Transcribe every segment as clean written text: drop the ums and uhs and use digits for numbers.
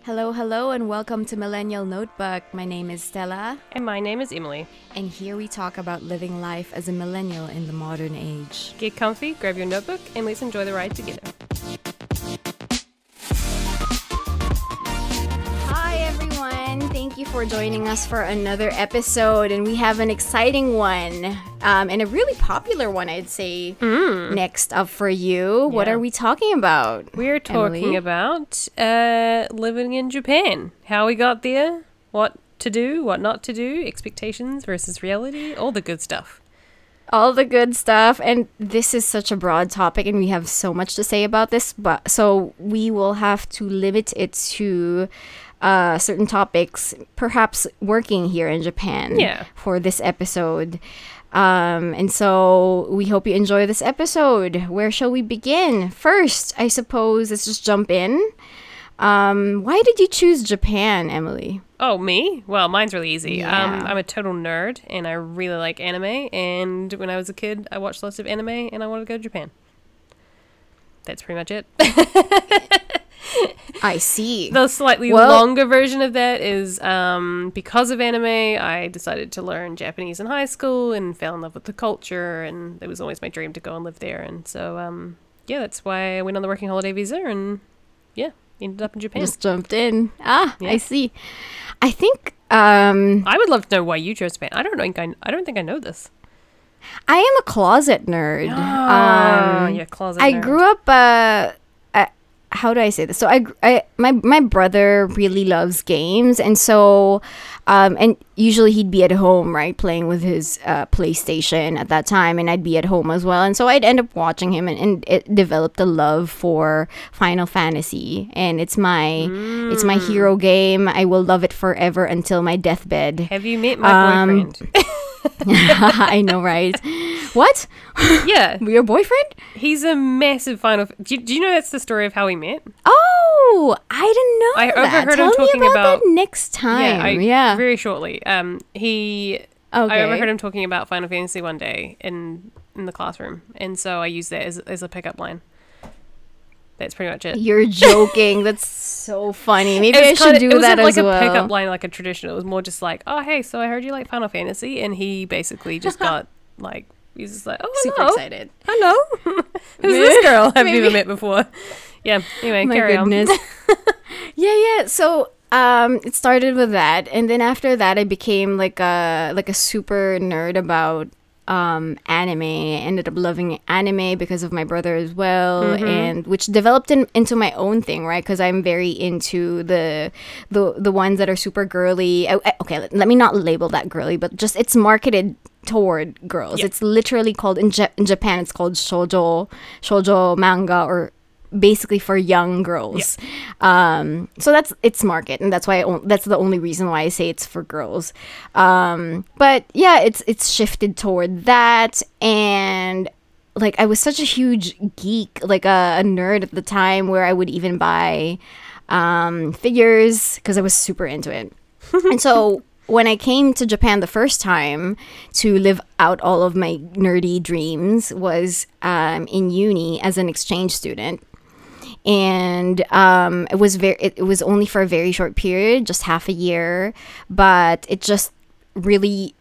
Hello, hello, and welcome to Millennial Notebook. My name is Stella. And my name is Emily. And here we talk about living life as a millennial in the modern age. Get comfy, grab your notebook, and let's enjoy the ride together. Hi, everyone. Thank you for joining us for another episode. And we have an exciting one and a really popular one, I'd say, next up for you. What are we talking about? We're talking about living in Japan. How we got there, what to do, what not to do, expectations versus reality, all the good stuff. All the good stuff. And this is such a broad topic and we have so much to say about this, but so we will have to limit it to certain topics, perhaps working here in Japan for this episode. And so we hope you enjoy this episode. Where shall we begin? First, I suppose let's just jump in. Why did you choose Japan, Emily? Oh, me? Well, mine's really easy. Yeah. I'm a total nerd, and I really like anime. And when I was a kid, I watched lots of anime, and I wanted to go to Japan. That's pretty much it. I see. The slightly longer version of that is because of anime, I decided to learn Japanese in high school and fell in love with the culture. And it was always my dream to go and live there. And so, that's why I went on the working holiday visa and, ended up in Japan. Just jumped in. I see. I think I would love to know why you chose Japan. I don't think I know this. I am a closet nerd. Closet I nerd. grew up how do I say this? So my brother really loves games, and so and usually he'd be at home, right, playing with his PlayStation at that time, and I'd be at home as well, and so I'd end up watching him, and it developed a love for Final Fantasy, and it's my hero game. I will love it forever until my deathbed. Have you met my boyfriend? I know, right? What? Yeah. Your boyfriend? He's a massive Do you know that's the story of how we met? Oh, I didn't know I that. overheard Tell him talking me about about that next time. Very shortly. I overheard him talking about Final Fantasy one day in the classroom, and so I used that as a pickup line. That's pretty much it. You're joking. That's so funny. Maybe I should do that as well. It wasn't like a pickup line, like a traditional. It was more just like, oh, hey, so I heard you like Final Fantasy, and he basically just got like, he's just like, oh, hello. Super excited. Hello. Who's this girl I've never met before? Yeah. Anyway, carry on. Yeah. So it started with that, and then after that, I became like a super nerd about anime. I ended up loving anime because of my brother as well, and which developed into my own thing, right? Because I'm very into the ones that are super girly. Okay, let me not label that girly, but just it's marketed toward girls. It's literally called in Japan. It's called shoujo manga, or basically for young girls. So that's its market, and that's why that's the only reason why I say it's for girls. But yeah, it's shifted toward that, and like I was such a huge geek, like a nerd at the time, where I would even buy figures because I was super into it. And so when I came to Japan the first time to live out all of my nerdy dreams was in uni as an exchange student. And it was only for a very short period, just half a year, but it just really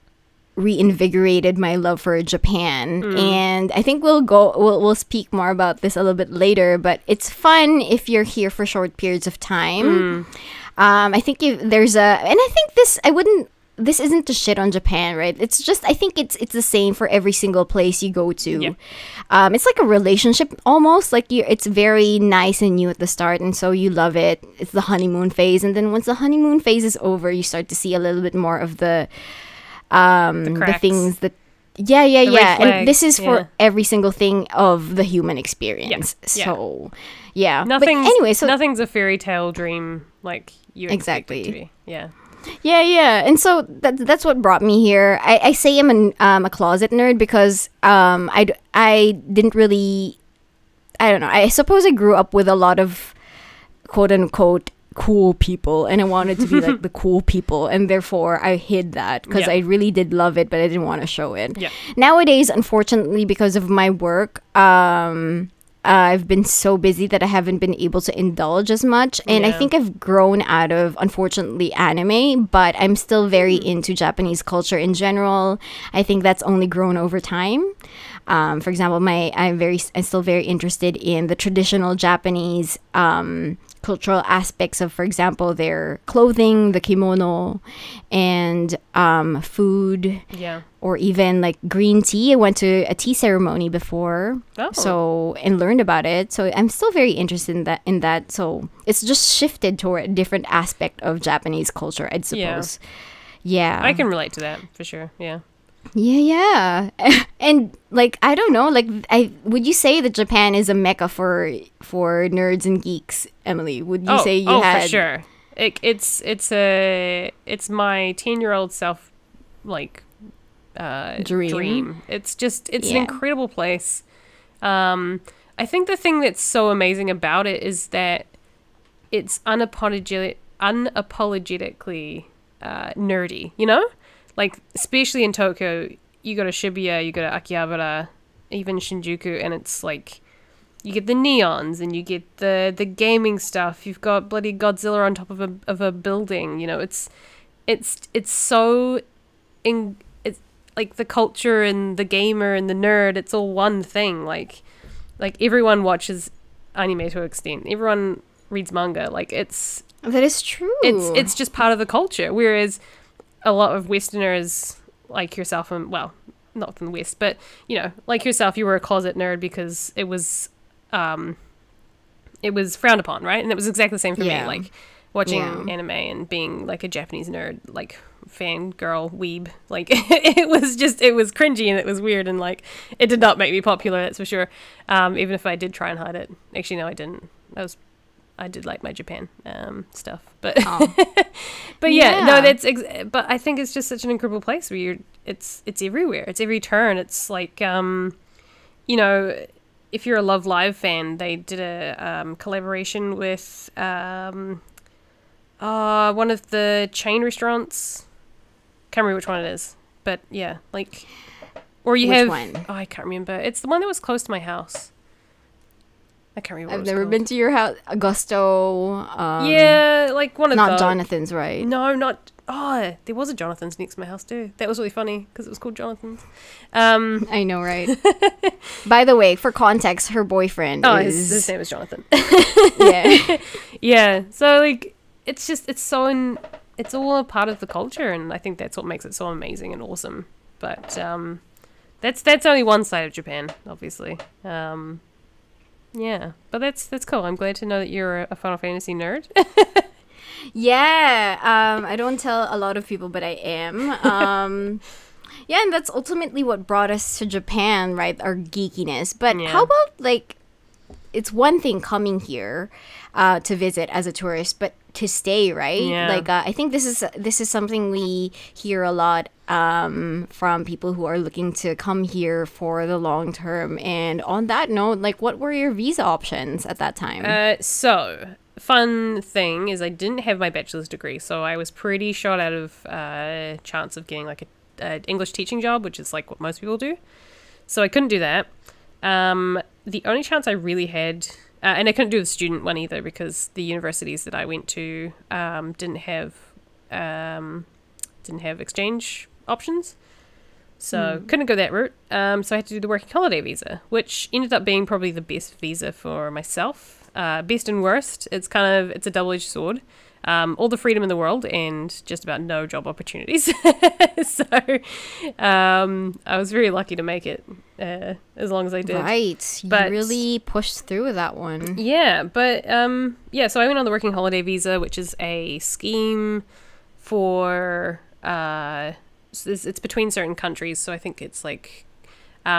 reinvigorated my love for Japan. And I think we'll speak more about this a little bit later, but it's fun if you're here for short periods of time. I think this isn't to shit on Japan, right? It's just, I think it's the same for every single place you go to. Yeah. It's like a relationship almost. Like it's very nice and new at the start, and so you love it. It's the honeymoon phase, and then once the honeymoon phase is over, you start to see a little bit more of the things that. Yeah. And this is for every single thing of the human experience. Yeah. So, yeah. Nothing's a fairy tale dream like you expect it to be. Yeah. Yeah. And so that's what brought me here. I say I'm a closet nerd because I didn't really, I don't know. I suppose I grew up with a lot of quote unquote cool people, and I wanted to be like the cool people, and therefore I hid that because I really did love it, but I didn't want to show it. Nowadays, unfortunately, because of my work, I've been so busy that I haven't been able to indulge as much. And I Yeah. think I've grown out of, unfortunately, anime, but I'm still very into Japanese culture in general. I think that's only grown over time. For example, I'm still very interested in the traditional Japanese cultural aspects of, for example, their clothing, the kimono, and food, Yeah. or even like green tea. I went to a tea ceremony before, Oh. so and learned about it. So I'm still very interested in that. So it's just shifted toward a different aspect of Japanese culture, I'd Yeah. suppose. Yeah. I can relate to that for sure. Yeah. Yeah, yeah. And like I don't know, like I would you say that Japan is a mecca for nerds and geeks, Emily? Would you say you had for sure. It's my 10-year-old self like dream. It's an Yeah. incredible place. I think the thing that's so amazing about it is that it's unapologetically nerdy, you know? Like, especially in Tokyo, you go to Shibuya, you go to Akihabara, even Shinjuku, and it's like, you get the neons and you get the gaming stuff. You've got bloody Godzilla on top of a building, you know? It's so it's like the culture and the gamer and the nerd, it's all one thing. Like everyone watches anime to an extent. Everyone reads manga. Like That is true. it's just part of the culture. Whereas a lot of Westerners like yourself, and well, not from the West, but you know, like yourself, you were a closet nerd because it was frowned upon, right? And it was exactly the same for me. Yeah. Like watching Yeah. anime and being like a Japanese nerd, like fangirl weeb. Like it was cringy and it was weird and like it did not make me popular, that's for sure. Even if I did try and hide it. Actually, no, I didn't. I did like my Japan stuff, but Oh. but yeah, no, Yeah. but I think it's just such an incredible place where it's everywhere. It's every turn. It's like you know, if you're a Love Live fan, they did a collaboration with one of the chain restaurants. Can't remember which one it is, but yeah, like, or you Which have one? oh, I can't remember. It's the one that was close to my house. I can't remember. I've what it was never called. been to your house. Augusto. Yeah, like one of Not the Jonathan's, right? No, not. Oh, there was a Jonathan's next to my house too. That was really funny because it was called Jonathan's. I know, right? By the way, for context, her boyfriend Oh, is his name is Jonathan. yeah. Yeah, so like it's it's all a part of the culture, and I think that's what makes it so amazing and awesome. But that's only one side of Japan, obviously. Yeah, but that's cool. I'm glad to know that you're a Final Fantasy nerd. Yeah, I don't tell a lot of people, but I am. Yeah, and that's ultimately what brought us to Japan, right? Our geekiness. But Yeah. how about, like, it's one thing coming here to visit as a tourist, but to stay, right? Yeah. Like, I think this is something we hear a lot from people who are looking to come here for the long term. And on that note, like, what were your visa options at that time? So fun thing is I didn't have my bachelor's degree, so I was pretty short out of chance of getting like a English teaching job, which is like what most people do. So I couldn't do that. The only chance I really had, and I couldn't do the student one either because the universities that I went to didn't have exchange options. So couldn't go that route. So I had to do the working holiday visa, which ended up being probably the best visa for myself. Best and worst. It's a double-edged sword. All the freedom in the world and just about no job opportunities. So I was very lucky to make it as long as I did. Right. You But- really pushed through with that one. Yeah, but yeah, so I went on the working holiday visa, which is a scheme for it's between certain countries. So I think it's like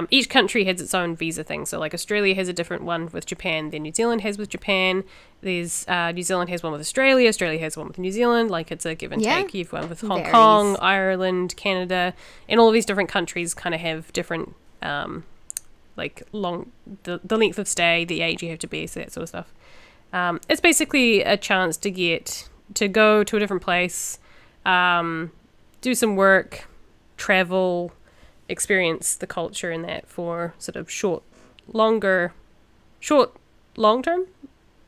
each country has its own visa thing. So like Australia has a different one with Japan than New Zealand has with Japan. There's New Zealand has one with Australia. Australia has one with New Zealand. Like it's a give and Yeah. take. You've one with Hong Varies. Kong, Ireland, Canada, and all of these different countries kind of have different like the length of stay, the age you have to be, so that sort of stuff. It's basically a chance to go to a different place, do some work, travel, experience the culture in that for sort of longer short, long term.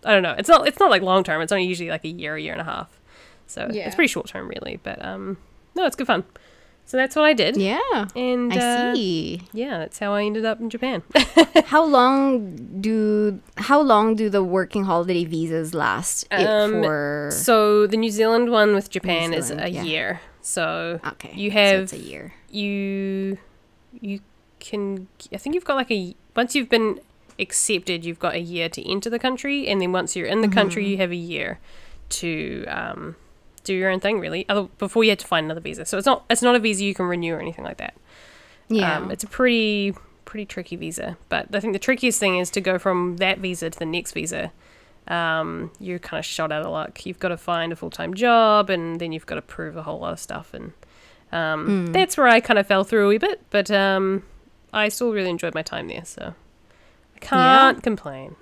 I don't know. It's not like long term. It's only usually like a year and a half. So it's pretty short term, really. But no, it's good fun. So that's what I did. Yeah. And I see. Yeah, that's how I ended up in Japan. How long do the working holiday visas last? So the New Zealand one with Japan is a yeah. year. So Okay. you have it's a year. You can, I think you've got like once you've been accepted, you've got a year to enter the country, and then once you're in the country, you have a year to do your own thing, really. Before you have to find another visa. So it's not a visa you can renew or anything like that. Yeah. It's a pretty tricky visa. But I think the trickiest thing is to go from that visa to the next visa. You're kind of shot out of luck. You've got to find a full-time job, and then you've got to prove a whole lot of stuff. And that's where I kind of fell through a wee bit. But I still really enjoyed my time there, so I can't complain.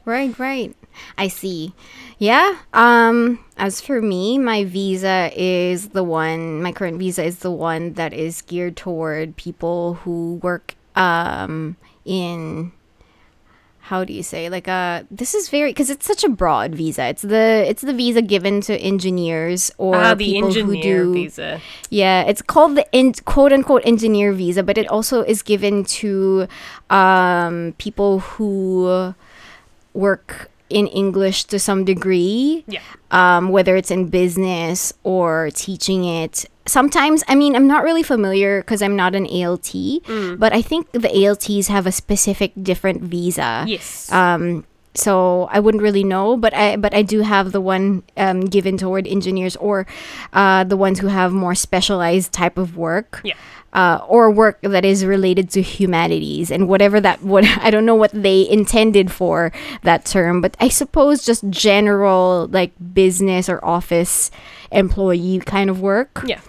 Right. I see. Yeah. As for me, my current visa is the one that is geared toward people who work in, how do you say, like this is very, because it's such a broad visa. It's the visa given to engineers or the people engineer who do visa. Yeah, it's called the quote unquote engineer visa, but it also is given to people who work in English to some degree. Yeah. Whether it's in business or teaching it. Sometimes, I mean, I'm not really familiar because I'm not an ALT, but I think the ALTs have a specific different visa. Yes. So I wouldn't really know, but I do have the one given toward engineers or the ones who have more specialized type of work. Yeah. Or work that is related to humanities and whatever I don't know what they intended for that term, but I suppose just general like business or office employee kind of work. Yeah.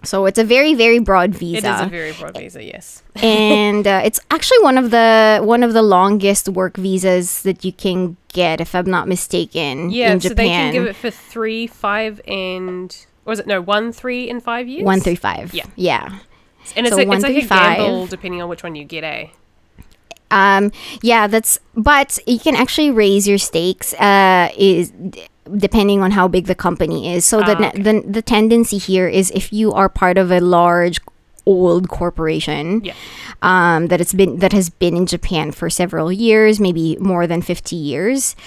So it's a very, very broad visa. It is a very broad visa, yes. And it's actually one of the longest work visas that you can get, if I'm not mistaken. Yeah, in so Japan. they can give it for 3, 5, and 1, 3, and 5 years. 1, 3, 5. Yeah. And it's So like a 5. gamble depending on which one you get, eh? Yeah, but you can actually raise your stakes is depending on how big the company is. So the tendency here is if you are part of a large old corporation that has been in Japan for several years, maybe more than 50 years,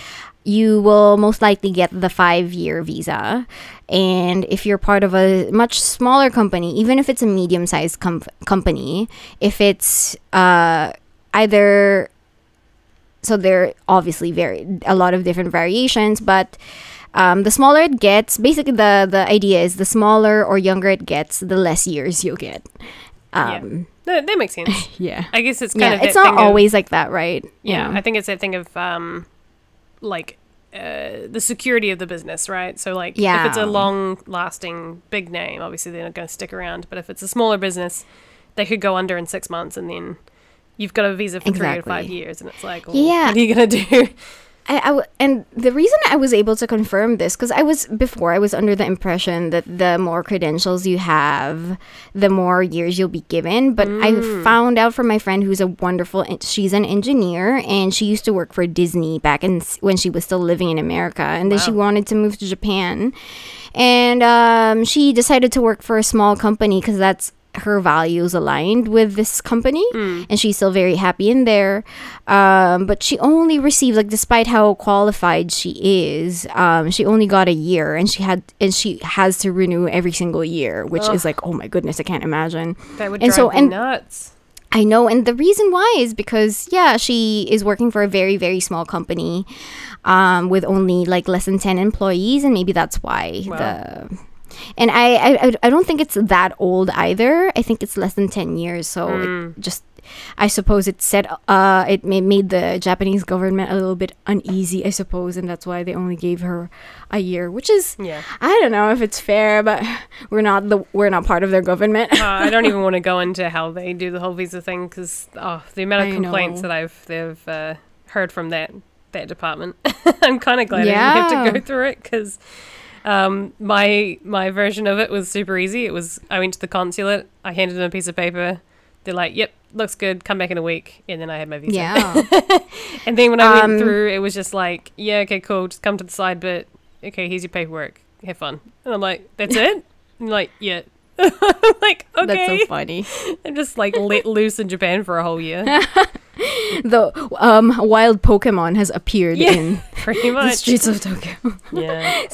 you will most likely get the 5-year visa. And if you're part of a much smaller company, even if it's a medium-sized company, if it's either, so there are obviously a lot of different variations, but the smaller it gets, basically the idea is the smaller or younger it gets, the less years you'll get. No, that makes sense. Yeah. I guess it's kind of it's that not thing always like that, right? Yeah, I think it's that thing of the security of the business, right? So if it's a long-lasting big name, obviously they're not going to stick around. But if it's a smaller business, they could go under in 6 months, and then you've got a visa for 3 or 5 years, and it's like, well, what are you going to do? And the reason I was able to confirm this, because I was under the impression that the more credentials you have, the more years you'll be given. But I found out from my friend who's she's an engineer, and she used to work for Disney back when she was still living in America. And then she wanted to move to Japan. And she decided to work for a small company because that's her values aligned with this company, and she's still very happy in there. But she only received, despite how qualified she is, she only got a year, and she has to renew every single year, which is like, oh my goodness, I can't imagine. That would drive me nuts. I know, and the reason why is because she is working for a very, very small company, with only less than 10 employees, and maybe that's why. Wow. And I don't think it's that old either. I think it's less than 10 years. So I suppose it made the Japanese government a little bit uneasy, I suppose. And that's why they only gave her a year, which is, I don't know if it's fair, but we're not part of their government. I don't even want to go into how they do the whole visa thing, because the amount of complaints that they've heard from that department. I'm kind of glad I didn't have to go through it, because my version of it was super easy. I went to the consulate, I handed them a piece of paper, they're like, yep, looks good, come back in a week. And then I had my visa. Yeah. And then when I went through, it was just like, yeah, okay, cool, just come to the side bit. Okay, here's your paperwork. Have fun. And I'm like, that's it? And like, yeah. I'm like, okay. That's so funny. I'm just like let loose in Japan for a whole year. The wild Pokemon has appeared in Pretty much. the streets of Tokyo. Yeah.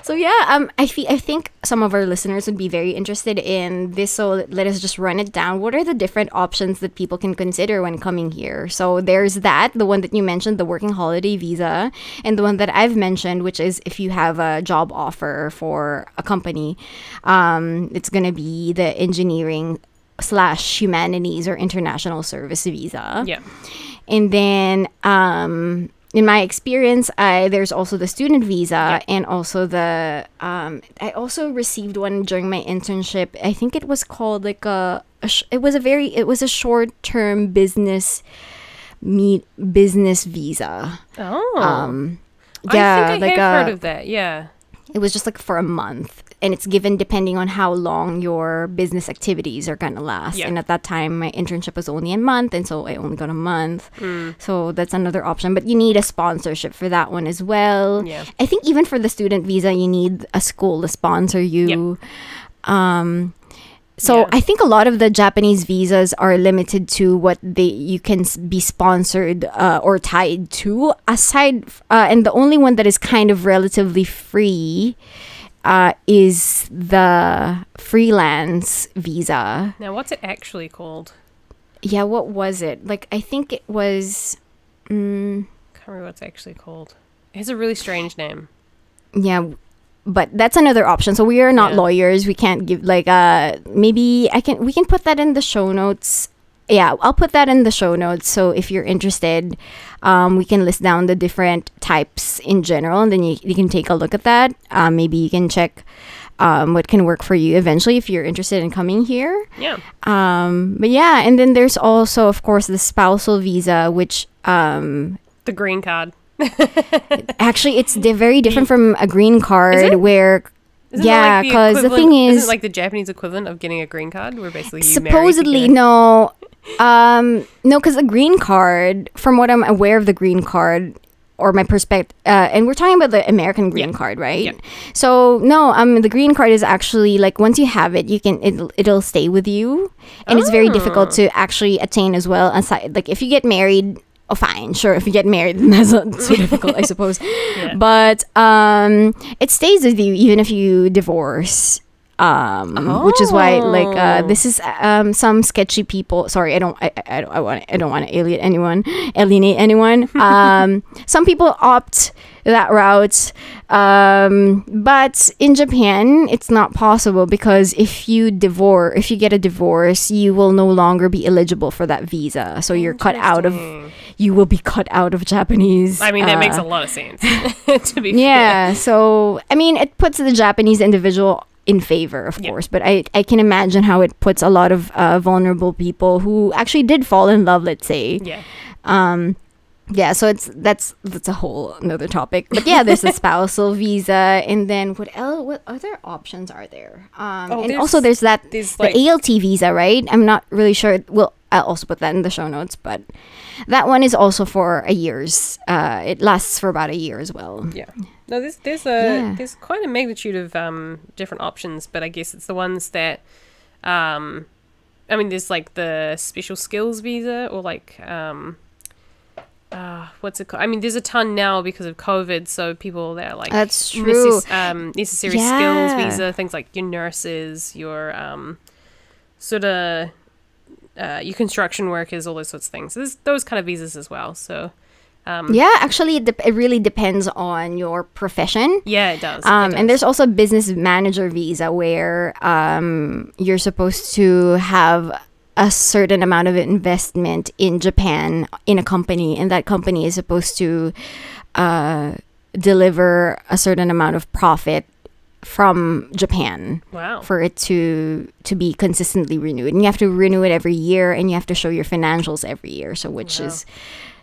So yeah, I think some of our listeners would be very interested in this. So let us just run it down. What are the different options that people can consider when coming here? So there's that, the one that you mentioned, the working holiday visa, and the one that I've mentioned, which is if you have a job offer for a company, it's gonna be the engineering / humanities or international service visa. Yeah. And then in my experience, there's also the student visa, and also the I also received one during my internship. I think it was called like it was a short-term business visa. Oh. Yeah, I think I have heard of that. Yeah. It was just like for a month, and it's given depending on how long your business activities are gonna last. Yeah. And at that time, my internship was only a month, and so I only got a month. So that's another option. But you need a sponsorship for that one as well. Yeah. I think even for the student visa, you need a school to sponsor you. So Yeah. I think a lot of the Japanese visas are limited to what you can be sponsored or tied to. And the only one that is kind of relatively free is the freelance visa. Now, what's it actually called? Yeah, what was it? Like, I think it was. Can't remember what it's actually called. It has a really strange name. Yeah. But that's another option. So we are not lawyers. We can't give like maybe we can put that in the show notes. Yeah, I'll put that in the show notes. So if you're interested, we can list down the different types in general, and then you can take a look at that. Maybe you can check what can work for you eventually if you're interested in coming here. Yeah. But yeah, and then there's also, of course, the spousal visa, which The green card. actually they're very different from a green card. Is it? Where Isn't yeah, it like because the thing isn't is, it like the Japanese equivalent of getting a green card, where basically you supposedly no, because the green card, from what I'm aware of the green card or my perspective, and we're talking about the American green card, right? Yeah. So no, the green card is actually like once you have it, it'll stay with you, and it's very difficult to actually attain as well. Aside, like if you get married. Oh, fine, sure. If you get married, then that's not so difficult, I suppose. Yeah. But it stays with you even if you divorce. Which is why, like, this is some sketchy people. Sorry, I don't want to alienate anyone. Some people opt that route, but in Japan, it's not possible because if you get a divorce, you will no longer be eligible for that visa. So you will be cut out of Japanese. I mean, that makes a lot of sense. To be fair. So I mean, it puts the Japanese individual in favor, of course, but I can imagine how it puts a lot of vulnerable people who actually did fall in love, let's say. Yeah, so that's a whole another topic. But yeah, there's the spousal visa, and then what other options are there? And also there's the ALT visa, right? I'm not really sure. Well, I'll also put that in the show notes, but that one is also for a year's. It lasts for about a year as well. Yeah. No, there's quite a magnitude of different options, but I guess it's the ones that, I mean, there's like the special skills visa or like, what's it called? I mean, there's a ton now because of COVID, so people that are like that's true. Necessary skills visa, things like your nurses, your your construction workers, all those sorts of things. So there's those kind of visas as well. So. Actually, it really depends on your profession. Yeah, it does. And there's also a business manager visa where you're supposed to have a certain amount of investment in Japan in a company, and that company is supposed to deliver a certain amount of profit from Japan. Wow. For it to be consistently renewed. And you have to renew it every year, and you have to show your financials every year. So which is...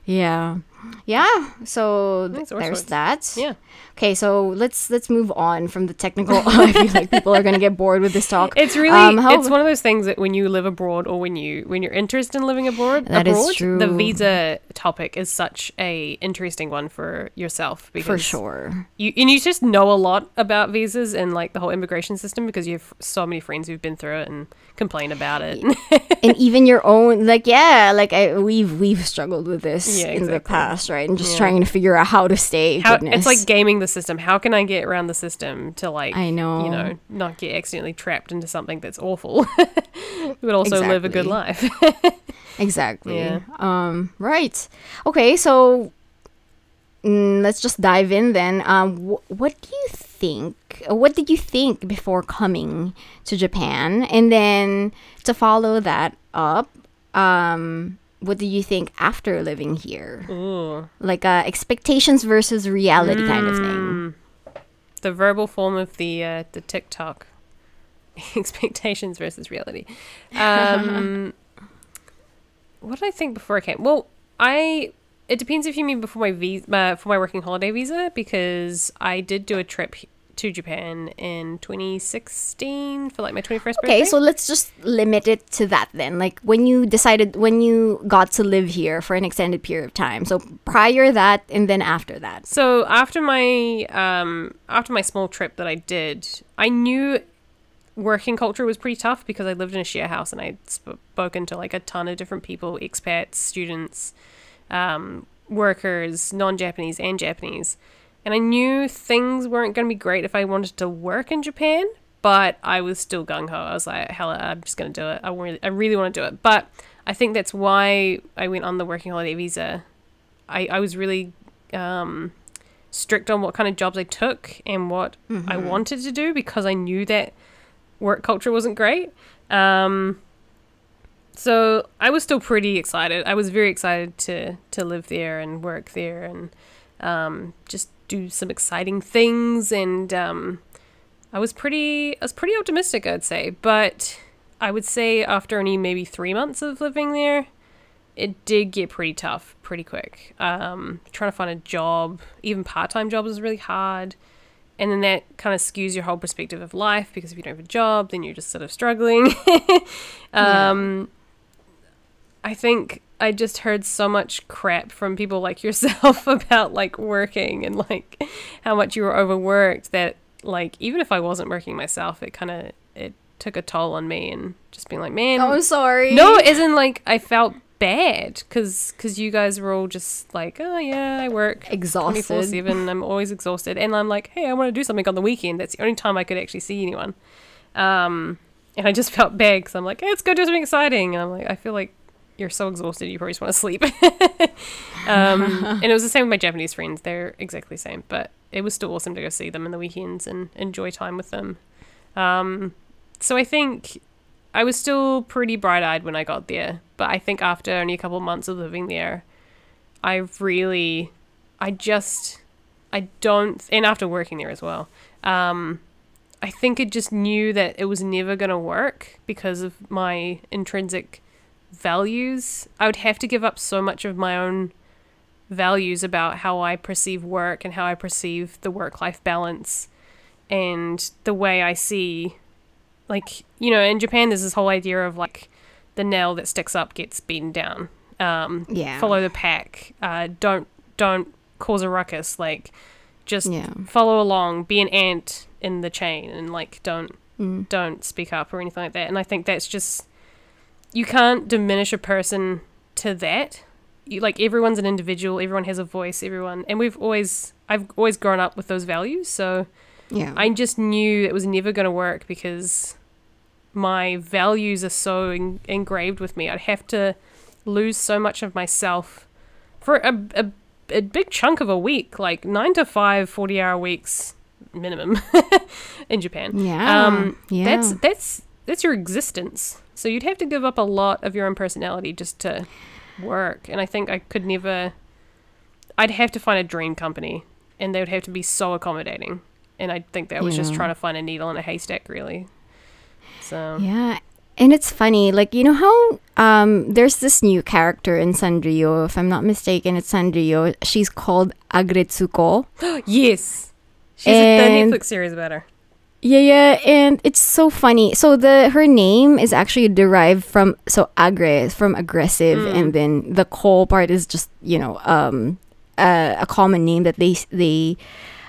Yeah. Yeah, so That's all there's sorts. that. Yeah. Okay, so let's move on from the technical. I feel like people are gonna get bored with this talk. It's really How it's one of those things that when you live abroad or when you're interested in living that is abroad, true. the visa topic is such a interesting one for yourself because for sure. you just know a lot about visas and like the whole immigration system because you have so many friends who've been through it and complain about it. And even your own, like, yeah, like we've struggled with this Yeah, in the exactly. past, right? And just Yeah. trying to figure out how to stay. It's like gaming the system. How can I get around the system to like I know. you know not get accidentally trapped into something that's awful, but also live a good Exactly. life. Exactly. Yeah. Right. Okay, so let's just dive in then. What do you think? What did you think before coming to Japan? And then to follow that up, what did you think after living here? Ooh. Like expectations versus reality kind of thing. The verbal form of the TikTok expectations versus reality. What did I think before I came? Well, it depends if you mean before my visa, for my working holiday visa, because I did do a trip to Japan in 2016 for like my 21st birthday. Okay, so let's just limit it to that then. Like when you got to live here for an extended period of time. So prior that and then after that. So after my small trip that I did, I knew working culture was pretty tough because I lived in a share house and I'd spoken to like a ton of different people, expats, students, workers, non-Japanese and Japanese. And I knew things weren't going to be great if I wanted to work in Japan, but I was still gung-ho. I was like, hell, I'm just going to do it. I really want to do it. But I think that's why I went on the working holiday visa. I was really strict on what kind of jobs I took and what I wanted to do because I knew that work culture wasn't great. So I was still pretty excited. I was very excited to live there and work there and just do some exciting things. And I was pretty optimistic, I'd say. But I would say after only maybe 3 months of living there, it did get pretty tough pretty quick. Trying to find a job, even part-time jobs, was really hard. And then that kind of skews your whole perspective of life because if you don't have a job, then you're just sort of struggling. I think I just heard so much crap from people like yourself about like working and like how much you were overworked that like even if I wasn't working myself, it took a toll on me and just being like, man. Oh, I'm sorry. No, it isn't like I felt bad because you guys were all just like, oh yeah, I work Exhausted. 24/7. I'm always exhausted, and I'm like, hey, I want to do something on the weekend. That's the only time I could actually see anyone. And I just felt bad because I'm like, hey, let's go do something exciting. And I'm like, I feel like you're so exhausted, you probably just want to sleep. And it was the same with my Japanese friends. They're exactly the same, but it was still awesome to go see them in the weekends and enjoy time with them. So I think I was still pretty bright-eyed when I got there, but I think after only a couple of months of living there, and after working there as well, I think I just knew that it was never going to work because of my intrinsic values. I would have to give up so much of my own values about how I perceive work and how I perceive the work-life balance and the way I see, like, you know, in Japan there's this whole idea of like the nail that sticks up gets beaten down. Follow the pack. Don't cause a ruckus. Like, just follow along. Be an ant in the chain, and like don't speak up or anything like that. And I think that's just, you can't diminish a person to that. Like, everyone's an individual. Everyone has a voice. Everyone, and I've always grown up with those values. So Yeah. I just knew it was never going to work because my values are so engraved with me. I'd have to lose so much of myself for a big chunk of a week, like 9 to 5, 40-hour weeks minimum in Japan. That's your existence. So you'd have to give up a lot of your own personality just to work. And I think I'd have to find a dream company, and they would have to be so accommodating. And I think that was just trying to find a needle in a haystack, really. So Yeah. And it's funny, like, you know how there's this new character in Sanrio, if I'm not mistaken, it's Sanrio. She's called Agretsuko. Yes. She's the And Netflix series about her. yeah, and it's so funny. So the her name is actually derived from agre from aggressive, and then the ko part is just a common name that they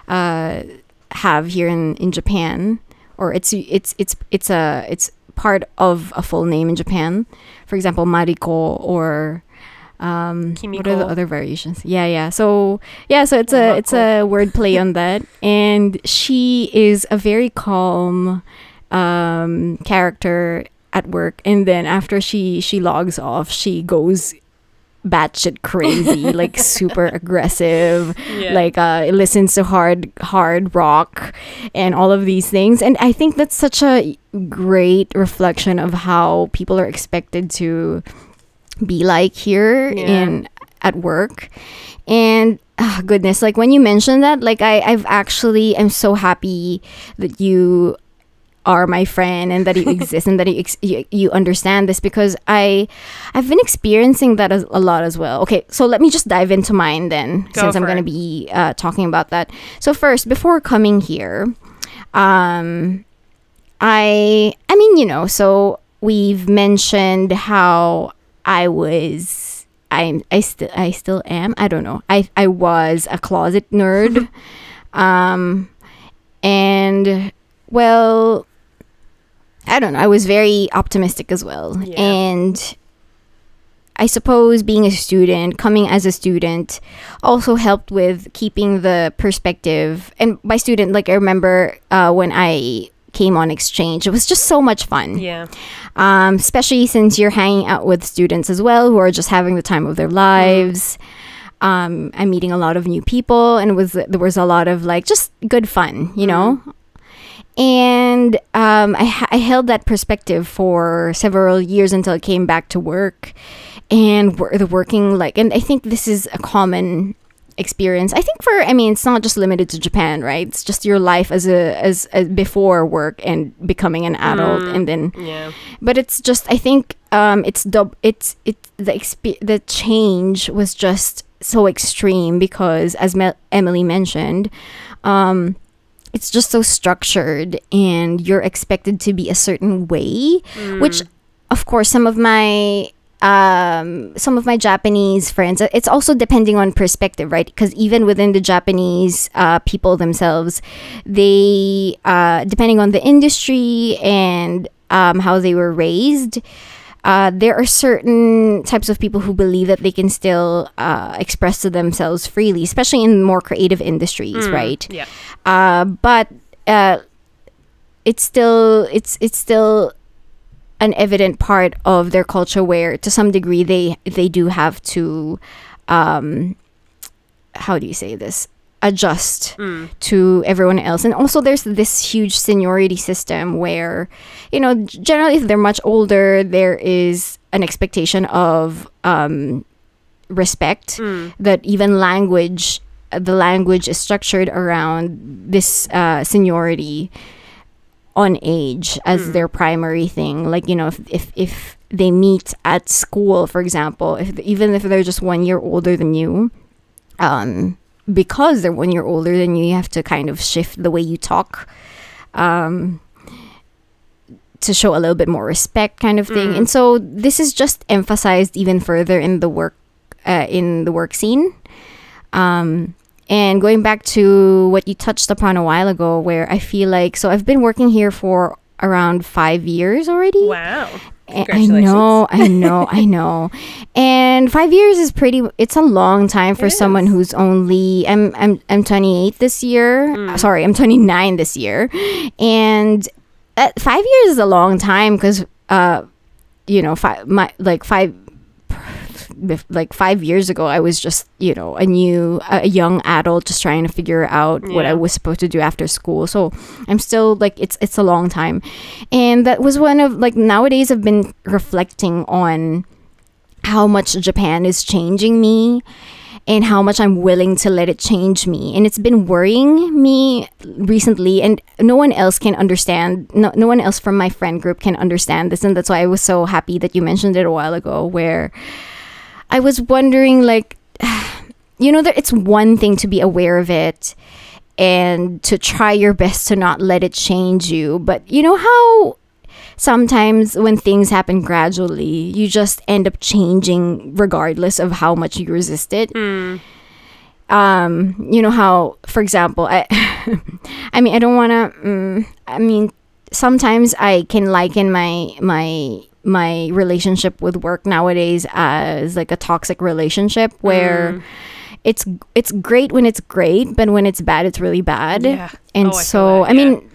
have here in Japan, or it's part of a full name in Japan. For example, Mariko or what are the Kimiko. other variations? Yeah. So it's a word play on that. And she is a very calm character at work, and then after she logs off, she goes batshit crazy, like super aggressive, Yeah. like listens to hard rock and all of these things. And I think that's such a great reflection of how people are expected to be like here in at work. And goodness, like when you mentioned that, like I'm so happy that you are my friend and that you exist and that you understand this, because I've been experiencing that a lot as well. Okay, so let me just dive into mine then, since I'm going to be talking about that. So first, before coming here, I mean, so we've mentioned how I still am. I don't know. I was a closet nerd. And well, I don't know. I was very optimistic as well. Yeah. And I suppose coming as a student also helped with keeping the perspective. And by student, like I remember when I came on exchange, it was just so much fun. Yeah. Especially since you're hanging out with students as well who are just having the time of their lives. I'm meeting a lot of new people, and there was a lot of like just good fun, And I held that perspective for several years until I came back to work, and the working and I think this is a common experience. I think it's not just limited to Japan, right? It's just your life as before work and becoming an adult, and then but it's just, I think the change was just so extreme because, as Emily mentioned, it's just so structured and you're expected to be a certain way, which of course some of my Japanese friends, it's also depending on perspective, right? Because even within the Japanese people themselves, they depending on the industry and how they were raised, there are certain types of people who believe that they can still express to themselves freely, especially in more creative industries, right? Yeah. But it's still an evident part of their culture where, to some degree, they do have to how do you say this? Adjust to everyone else. And also there's this huge seniority system where, generally if they're much older, there is an expectation of respect, that even the language is structured around this seniority on age as their primary thing. Like, if they meet at school, for example, even if they're just 1 year older than you, because they're 1 year older than you have to kind of shift the way you talk to show a little bit more respect, kind of thing. And so this is just emphasized even further in the work scene. And going back to what you touched upon a while ago, where I feel like, so I've been working here for around 5 years already. Wow. Congratulations. I know. And 5 years is it's a long time for someone who's only, I'm 28 this year. Sorry, I'm 29 this year. And 5 years is a long time because, 5 years ago, I was just, a young adult just trying to figure out what I was supposed to do after school. So I'm still it's a long time. And that was one of nowadays I've been reflecting on how much Japan is changing me. and how much I'm willing to let it change me. And it's been worrying me recently, and no one else can understand. No one else from my friend group can understand this. And that's why I was so happy that you mentioned it a while ago, where I was wondering, like, that it's one thing to be aware of it and to try your best to not let it change you. But you know how sometimes when things happen gradually, you just end up changing regardless of how much you resist it. You know how, for example, I mean, I don't want to, sometimes I can liken my relationship with work nowadays as like a toxic relationship where it's great when it's great, but when it's bad, it's really bad. Yeah. And I so, feel that, I mean,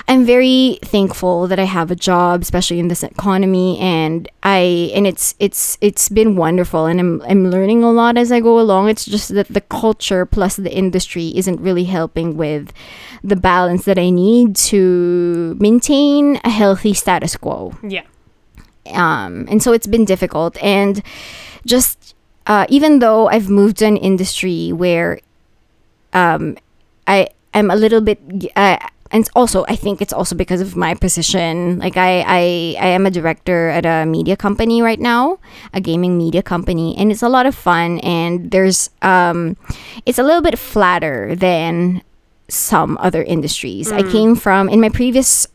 I'm very thankful that I have a job, especially in this economy, and it's been wonderful, and I'm learning a lot as I go along. It's just that the culture plus the industry isn't really helping with the balance that I need to maintain a healthy status quo. Yeah. And so it's been difficult, and just even though I've moved to an industry where I'm a little bit and also I think it's also because of my position. Like I am a director at a media company right now, a gaming media company, and it's a lot of fun, and there's it's a little bit flatter than some other industries. I came from, in my previous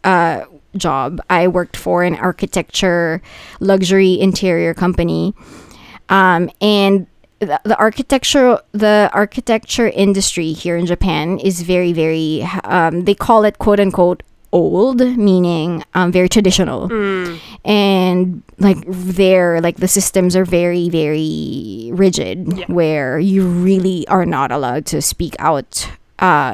job, I worked for an architecture luxury interior company, and the architecture industry here in Japan is very, very they call it quote unquote old, meaning very traditional. And like the systems are very, very rigid, where you really are not allowed to speak out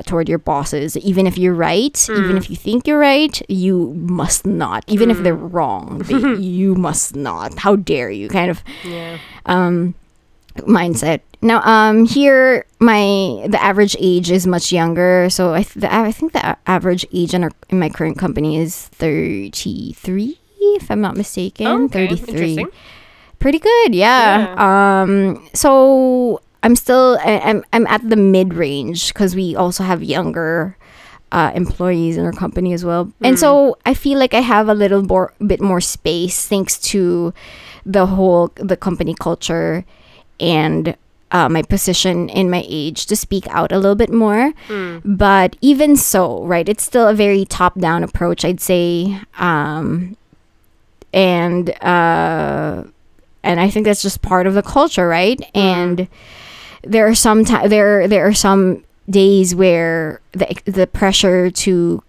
toward your bosses. Even if you're right, even if you think you're right, you must not. Even if they're wrong, you must not. How dare you, kind of mindset. Now here the average age is much younger, so I think the average age in my current company is 33, if I'm not mistaken. Oh, okay. 33. Pretty good, yeah. So I'm still I'm at the mid range because we also have younger employees in our company as well, and so I feel like I have a little bit more space thanks to the company culture and my position in my age to speak out a little bit more. But even so, right, it's still a very top down approach, I'd say, and I think that's just part of the culture, right? And there are some there are some days where the pressure to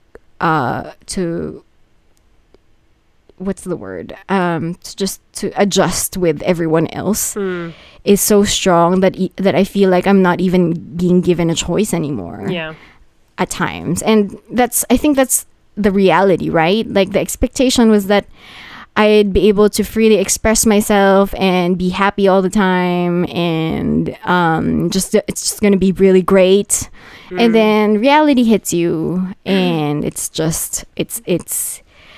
what's the word, to adjust with everyone else is so strong that I feel like I'm not even being given a choice anymore at times. And I think that's the reality, right? Like the expectation was that I'd be able to freely express myself and be happy all the time, and it's just gonna be really great. And then reality hits you, and it's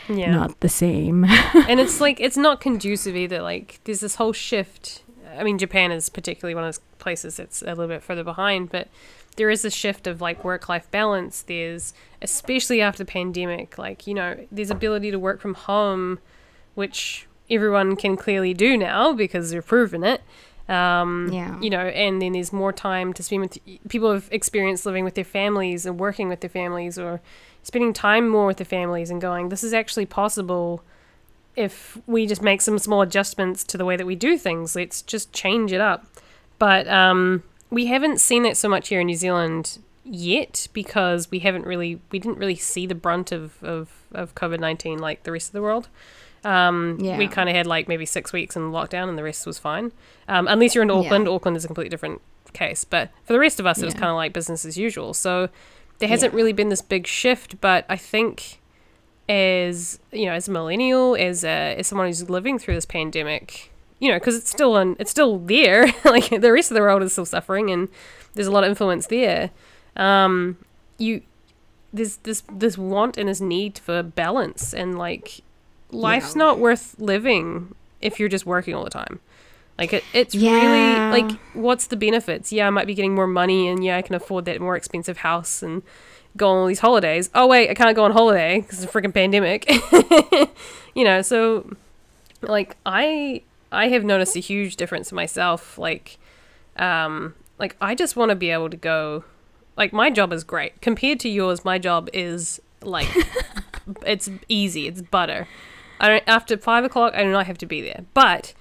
not the same. And it's like, it's not conducive either. Like there's this whole shift. I mean, Japan is particularly one of those places that's a little bit further behind, but there is a shift of like work-life balance. There's, especially after the pandemic, like, there's ability to work from home, which everyone can clearly do now because they've proven it. And then there's more time to spend with people who've experienced living with their families and working with their families, or spending time more with their families, and going, this is actually possible if we just make some small adjustments to the way that we do things. Let's just change it up. But we haven't seen that so much here in New Zealand yet, because we didn't really see the brunt of COVID-19 like the rest of the world. We kind of had like maybe 6 weeks in lockdown, and the rest was fine. Unless you're in Auckland. Auckland is a completely different case. But for the rest of us, it was kind of like business as usual. So there hasn't really been this big shift. But I think as a millennial, as someone who's living through this pandemic, because it's still there. Like the rest of the world is still suffering, and there's a lot of influence there. There's this want and this need for balance, and like life's not worth living if you're just working all the time. Like it's really like, what's the benefits? Yeah, I might be getting more money, and yeah, I can afford that more expensive house and go on all these holidays. Oh wait, I can't go on holiday because it's a freaking pandemic. So like I have noticed a huge difference in myself. Like I just want to be able to go. Like, my job is great compared to yours. My job is like it's easy. It's butter. After 5 o'clock, I do not have to be there, but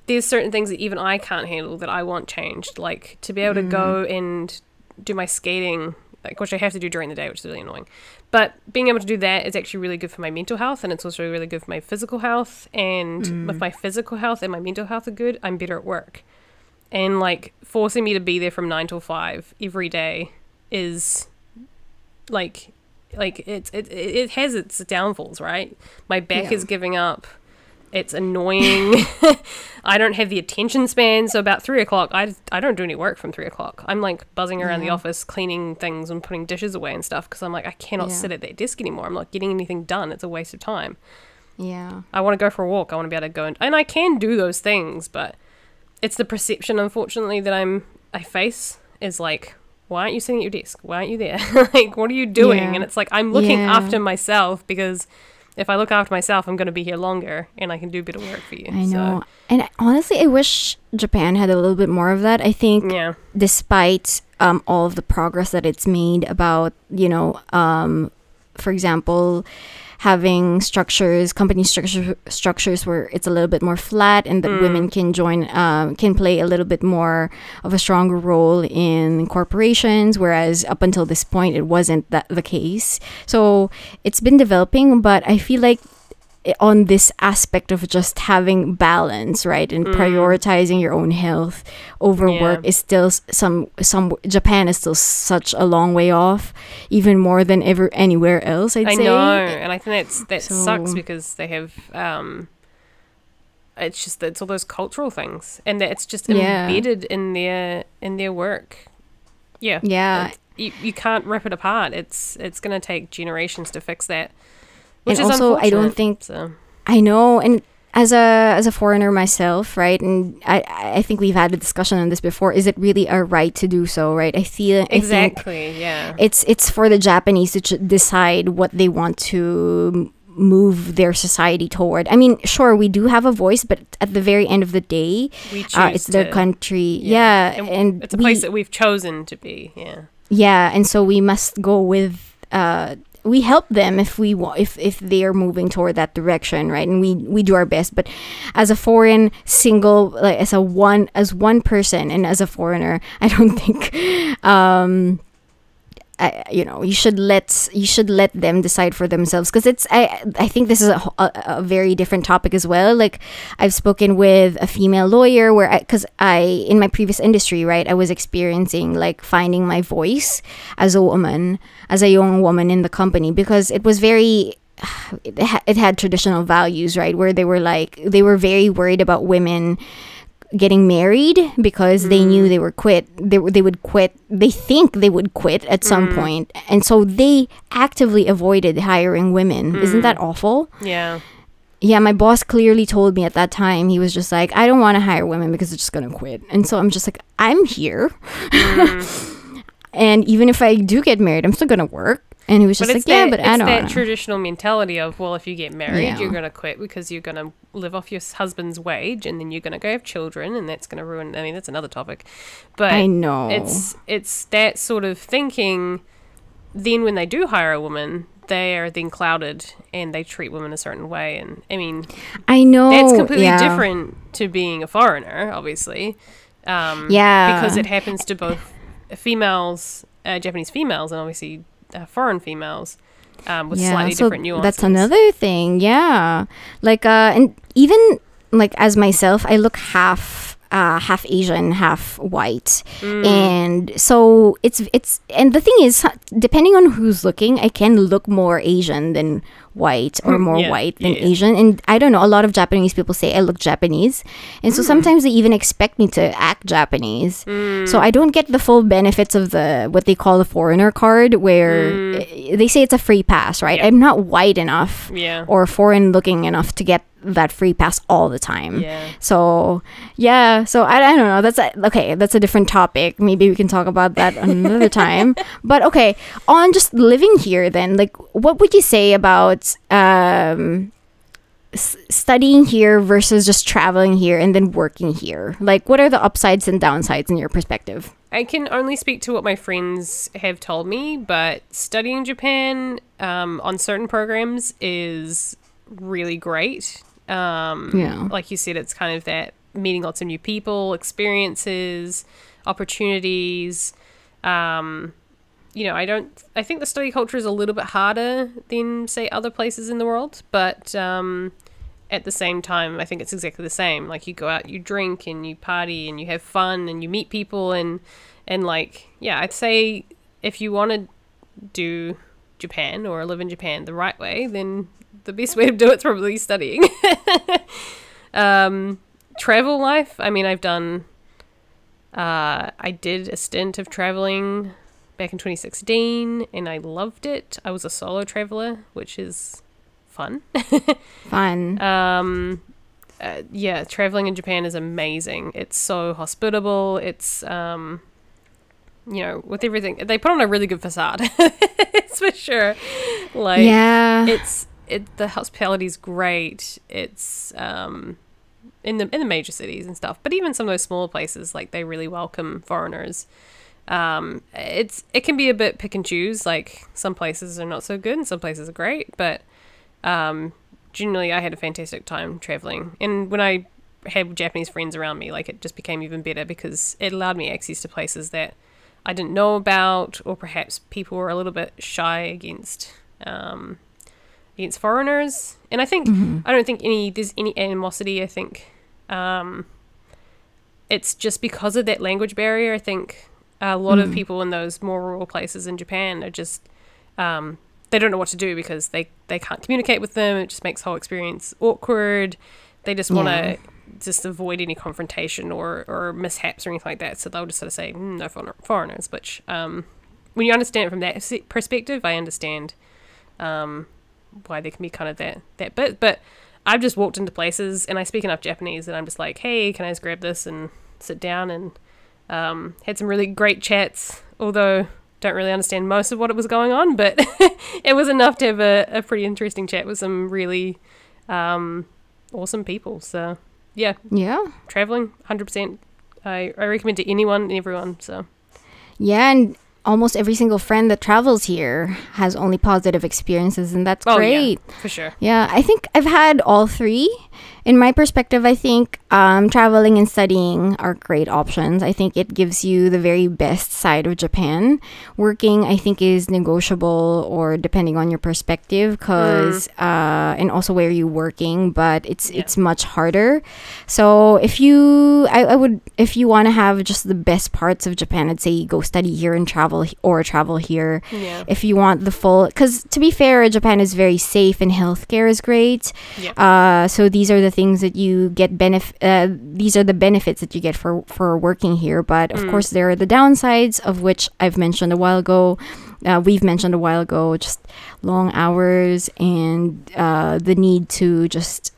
there's certain things that even I can't handle that I want changed, like to be able to go and do my skating, like, which I have to do during the day, which is really annoying. But being able to do that is actually really good for my mental health, and it's also really good for my physical health. And if my physical health and my mental health are good, I'm better at work. And like forcing me to be there from 9 till 5 every day is like it has its downfalls, right? My back is giving up. It's annoying. I don't have the attention span. So about 3 o'clock, I don't do any work from 3 o'clock. I'm like buzzing around the office, cleaning things and putting dishes away and stuff, because I'm like, I cannot sit at that desk anymore. I'm not getting anything done. It's a waste of time. Yeah. I want to go for a walk. I want to be able to go and I can do those things, but it's the perception, unfortunately, that I face is like, why aren't you sitting at your desk? Why aren't you there? Like, what are you doing? Yeah. And it's like, I'm looking after myself, because if I look after myself, I'm going to be here longer and I can do better work for you. I know. And honestly, I wish Japan had a little bit more of that. I think despite all of the progress that it's made about, for example, having company structures where it's a little bit more flat, and that women can play a little bit more of a stronger role in corporations, whereas up until this point, it wasn't the case. So it's been developing, but I feel like on this aspect of just having balance, right, and prioritizing your own health over work is still some Japan is still such a long way off, even more than ever anywhere else, I'd say. I know, and I think that sucks, because they have it's all those cultural things, and that it's just embedded in their work. Yeah. You can't rip it apart. It's going to take generations to fix that. Which and is also, I don't think I know. And as a foreigner myself, right? And I think we've had a discussion on this before. Is it really a right to do so, right? I think it's for the Japanese to decide what they want to move their society toward. I mean, sure, we do have a voice, but at the very end of the day, it's their country. Yeah, and it's a place that we've chosen to be. Yeah, and so we must go with. We help them if they are moving toward that direction, right? And we do our best. But as a foreign single, like as one person, and as a foreigner, I don't think you should let them decide for themselves, because I think this is a very different topic as well. Like, I've spoken with a female lawyer because in my previous industry, right, I was experiencing like finding my voice as a young woman in the company, because it was very it had traditional values, right, where they were very worried about women getting married, because they knew they would quit. They think they would quit at some point, and so they actively avoided hiring women. Isn't that awful? Yeah, my boss clearly told me at that time, he was just like, I don't want to hire women because they're just gonna quit. And so I'm just like, I'm here. And even if I do get married, I'm still gonna work. And he was just like, I don't know. It's that traditional mentality of, well, if you get married, you're going to quit because you're going to live off your husband's wage, and then you're going to go have children, and that's going to ruin... I mean, that's another topic. But I know. It's that sort of thinking. Then when they do hire a woman, they are then clouded, and they treat women a certain way. And, I mean... I know. That's completely different to being a foreigner, obviously. Because it happens to both females, Japanese females, and obviously... foreign females with slightly different nuances. That's another thing. Like and even like as myself, I look half Asian, half white, and so it's and the thing is, depending on who's looking, I can look more Asian than white, or more white than Asian. And I don't know, a lot of Japanese people say I look Japanese, and so sometimes they even expect me to act Japanese. So I don't get the full benefits of what they call the foreigner card, where they say it's a free pass, right? I'm not white enough or foreign looking enough to get that free pass all the time. Yeah. So I don't know. That's a different topic. Maybe we can talk about that another time. But okay, on just living here then, like what would you say about studying here versus just traveling here and then working here? Like, what are the upsides and downsides in your perspective? I can only speak to what my friends have told me, but studying in Japan on certain programs is really great. Like you said, it's kind of that meeting lots of new people, experiences, opportunities. I think the study culture is a little bit harder than, say, other places in the world, but at the same time, I think it's exactly the same. Like, you go out, you drink, and you party, and you have fun, and you meet people, and like, yeah, I'd say if you want to do Japan or live in Japan the right way, then the best way to do it's probably studying. Travel life, I mean, I did a stint of traveling back in 2016, and I loved it. I was a solo traveler, which is fun. Fun. Traveling in Japan is amazing. It's so hospitable. It's with everything, they put on a really good facade. It's for sure. Like, yeah, the hospitality is great. It's in the major cities and stuff, but even some of those smaller places, like, they really welcome foreigners. It can be a bit pick and choose. Like, some places are not so good and some places are great, but generally I had a fantastic time traveling. And when I had Japanese friends around me, like, it just became even better because it allowed me access to places that I didn't know about, or perhaps people were a little bit shy against foreigners. And I think I don't think there's any animosity. I think it's just because of that language barrier. I think a lot of people in those more rural places in Japan are just they don't know what to do because they can't communicate with them. It just makes the whole experience awkward. They just want to just avoid any confrontation or mishaps or anything like that. So they'll just sort of say, no foreigners, which when you understand it from that perspective, I understand why there can be kind of that bit. But I've just walked into places and I speak enough Japanese that I'm just like, hey, can I just grab this and sit down, and had some really great chats, although don't really understand most of what it was going on, but it was enough to have a pretty interesting chat with some really awesome people. So yeah, traveling 100%. I recommend to anyone and everyone. So yeah, and almost every single friend that travels here has only positive experiences, and that's great. Yeah, for sure. Yeah, I think I've had all three. In my perspective, I think traveling and studying are great options. I think it gives you the very best side of Japan. Working, I think, is negotiable, or depending on your perspective, because and also where you're working, but it's much harder. So if you want to have just the best parts of Japan, I'd say go study here and travel here. Yeah. If you want the full, because to be fair, Japan is very safe and healthcare is great. Yeah. So these are the things that you get these are the benefits that you get for working here, but of course there are the downsides, of which I've mentioned a while ago. We've mentioned a while ago, just long hours and the need to just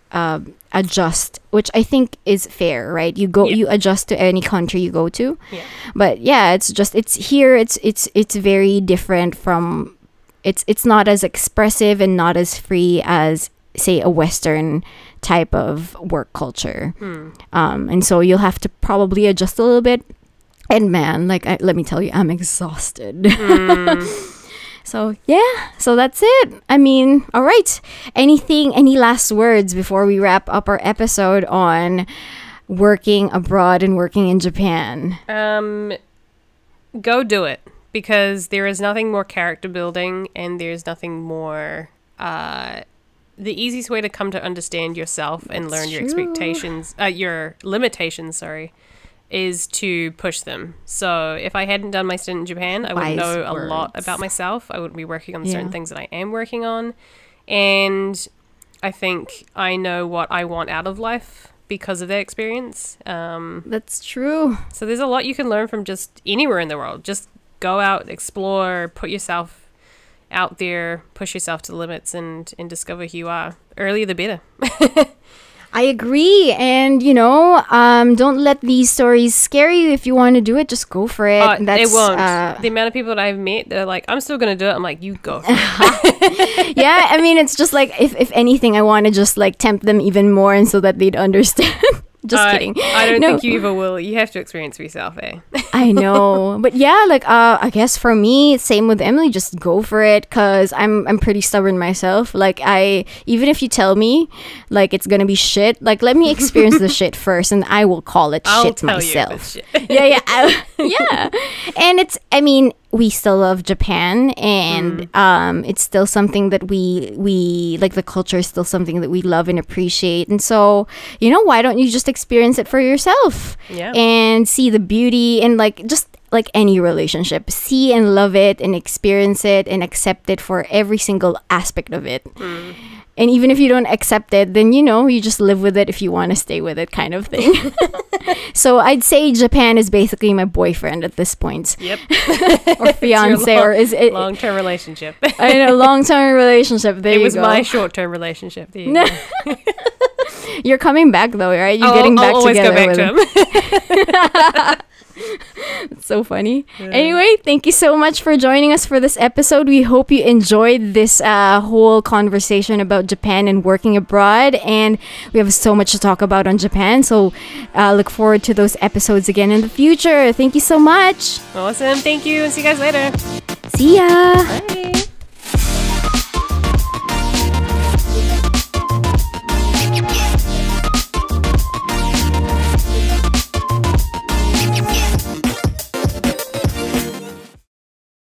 adjust, which I think is fair, right? You adjust to any country you go to. Yeah. But yeah, it's very different from it's not as expressive and not as free as, say, a Western type of work culture. And so you'll have to probably adjust a little bit. And man, let me tell you, I'm exhausted. So that's it. I mean, all right. Any last words before we wrap up our episode on working abroad and working in Japan? Go do it, because there is nothing more character building, and there's nothing more the easiest way to come to understand yourself and learn your expectations, your limitations, is to push them. So if I hadn't done my stint in Japan, I wouldn't know a lot about myself. I wouldn't be working on certain things that I am working on. And I think I know what I want out of life because of that experience. That's true. So there's a lot you can learn from just anywhere in the world. Just go out, explore, put yourself out there, push yourself to the limits, and discover who you are. Earlier the better. I agree. And, don't let these stories scare you. If you want to do it, just go for it. It won't. The amount of people that I've met, they're like, I'm still going to do it. I'm like, you go for it. Yeah, I mean, it's just like, if anything, I want to just like tempt them even more and so that they'd understand. Just kidding. I don't think you ever will. You have to experience for yourself, eh? I know. But yeah, like I guess for me, same with Emily, just go for it, cuz I'm pretty stubborn myself. Like even if you tell me like it's going to be shit, like let me experience the shit first and I will call it shit myself. Shit. Yeah. Yeah. And we still love Japan, and it's still something that we like. The culture is still something that we love and appreciate, and so why don't you just experience it for yourself? Yeah. And see the beauty, and like just like any relationship, see and love it and experience it and accept it for every single aspect of it. And even if you don't accept it, then you just live with it if you want to stay with it, kind of thing. So I'd say Japan is basically my boyfriend at this point. Yep. Or fiance, or is it long-term relationship? I know, long-term relationship. There you go. It was my short-term relationship. There you go. You're coming back though, right? You're getting back I'll always together go back to him. It's so funny. Anyway, thank you so much for joining us for this episode. We hope you enjoyed this whole conversation about Japan and working abroad, and we have so much to talk about on Japan, so look forward to those episodes again in the future. Thank you so much. Awesome. Thank you, and see you guys later. See ya. Bye.